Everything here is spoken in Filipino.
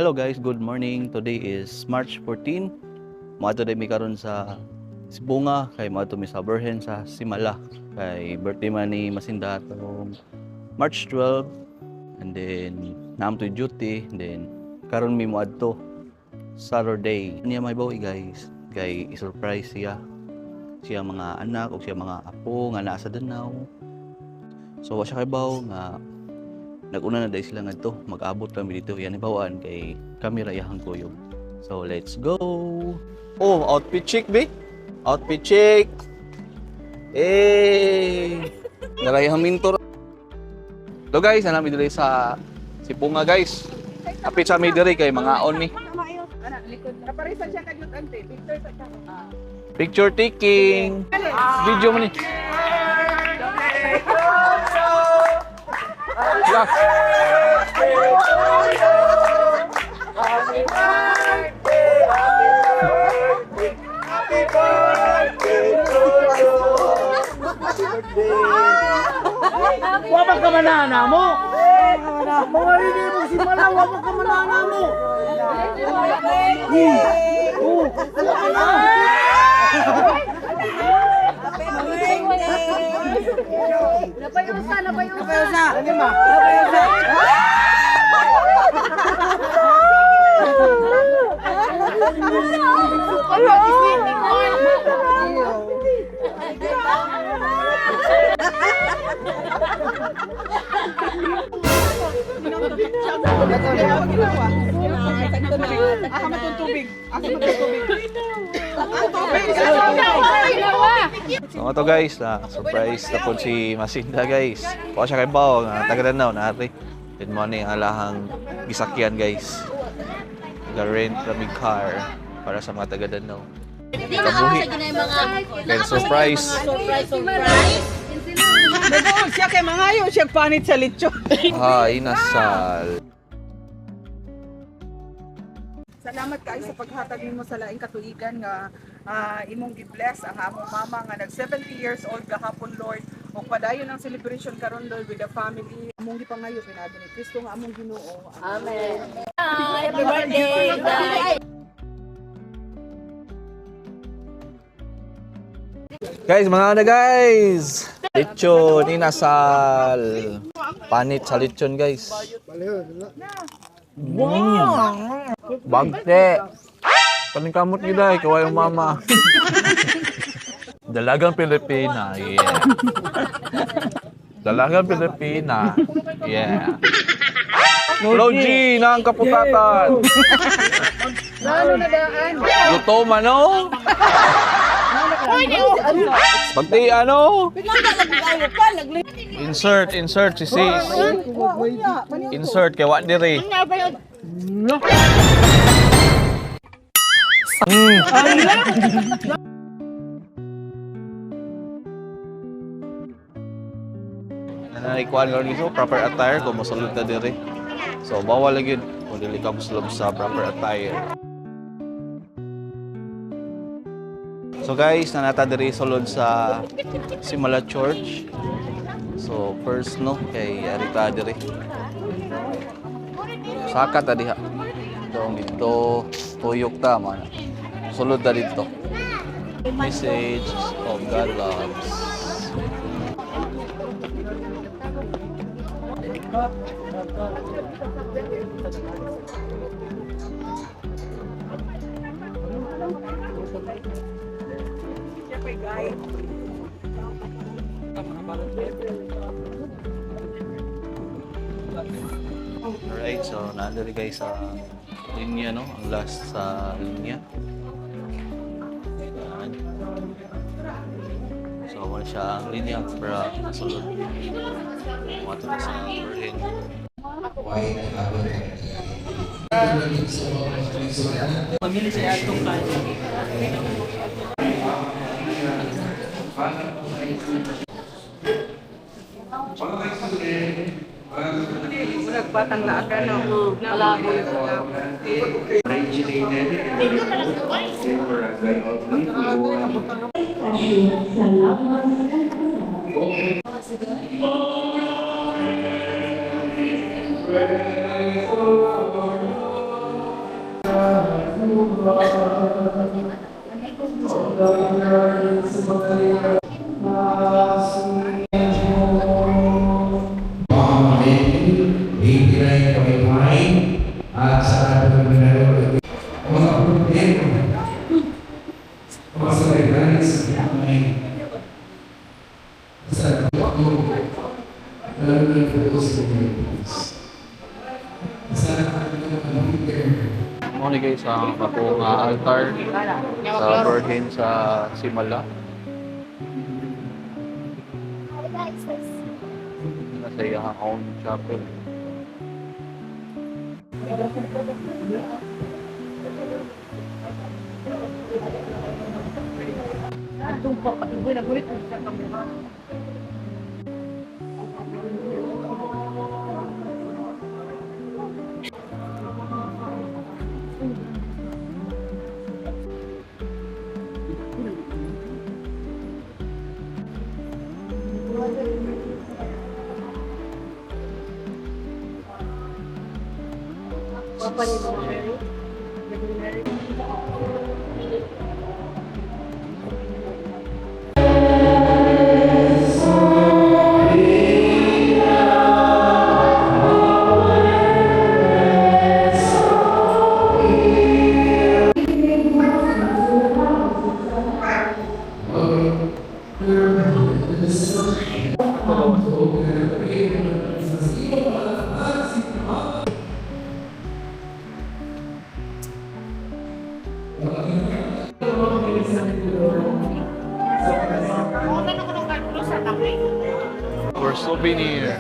Hello guys, good morning. Today is March 14. Maato day mi karon sa Sibunga kay maato mi sa Berhen sa Simala kay birthday man ni Masinda tong March 12 and then naam to duty and then karon mi moadto Saturday. Niya may bawi guys kay i-surprise siya mga anak o siya mga apo nga naa sa Danau. So wa siya kay baw nga nag-una na dahil sila nga to, mag-abot kami dito. Yan ibawaan kay kami rayahang kuyog. So, let's go! Oh, outfit chic, be? Outfit chic! Eh! Narayahang mintor. Hello guys, namin dito sa Sibunga guys. Apit sa may diri kay mga on mi. Kaparisan siya kanyot ante, picture sa siya. Picture taking. Video mo ni. Yeah. Wapag ka manana mo! Mga hindi mo si Mala, wapag ka manana mo! Napayusa! Ano ma? Napayusa! So ito guys, surprise na po si Masinda guys. Kuha siya kay Bao, taga Danau na ate. Good morning ang alahang gisakyan guys. Nag-rent kami car para sa mga taga Danau. Kabuhi. Then surprise. Nagawag siya kay mga ayaw siya panit sa lechon. Inasal. Salamat kayo sa paghatag nimo sa laing katuigan nga imong gi-bless ang among mama nga nag 70 years old gahapon Lord ug padayon ang celebration karon Lord with the family. Among gipangayo pinaagi ni Kristo nga among Ginoo. Amen. Happy birthday, guys. Guys, mga ano guys? Lechon, inasal. Panit sa lechon guys. Bagte. Kaning kamot gila, ikaw yung mama. Dalagang Pilipina, yeah. Dalagang Pilipina, yeah. Hello G, nang kaputatan. Ano na daan? Luto mano? Bagte ano? Insert si sis. Insert kay wa diri. Ikuan ko dito, proper attire kung mosulod ta diri. So bawal lagi kung dili ka mosulod sa proper attire. So guys, nanata diri sulod sa Simala Church. So first no kay arita diri. Saka ta diha. Dito tuyok ta man. Sulod ta dito. Message of God loves. Alright, so nandito guys sa linya, no? Ang last sa linya. Yan. So wala siya ang linya para masulod. Mato na sa Berhen. Pamili siya atong Nagbatang laagan no. Malabo. Ibigay kami pahay at sa pagminalo mga problema mga salagalan sa kamay sa pagkakulo lalo na po sa Pilipinas. Sa Mo ni guys ang akong altar sa Virgin sa Simala. Nasa iyang own chapel. Ano ko nung kalpulo sa kamay? For souvenir.